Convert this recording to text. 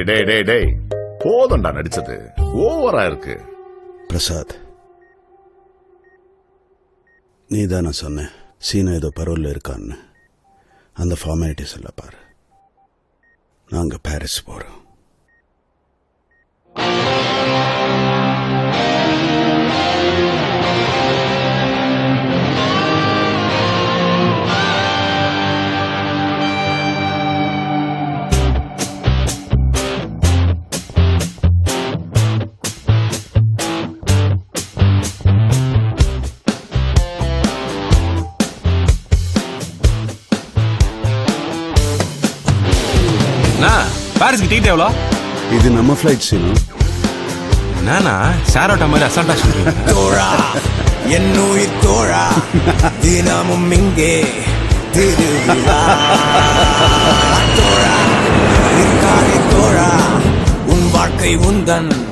டேய் டேய் டேய் போதும்டா நடிச்சது, ஓவரா இருக்கு. பிரசாத், நீ தான் நான் சொன்னேன் சீனா ஏதோ பரோல்ல இருக்கான்னு. அந்த ஃபார்மாலிட்டிஸ் எல்லாம் பாரு. நாங்க பாரிஸ் போறோம். பாரிஸ்க்கு டிக்கெட் எவ்வளோ? இது நம்ம ஃபிளைட் சீனா. நானா சாரோட்ட மாதிரி அசால்ட்டா சொல்றேன். தோழா என்னுயிர் தோழா, தினமும் இங்கே திருவிழா. தோழா இருக்காதே தோழா, உன் வாழ்க்கை உந்தன்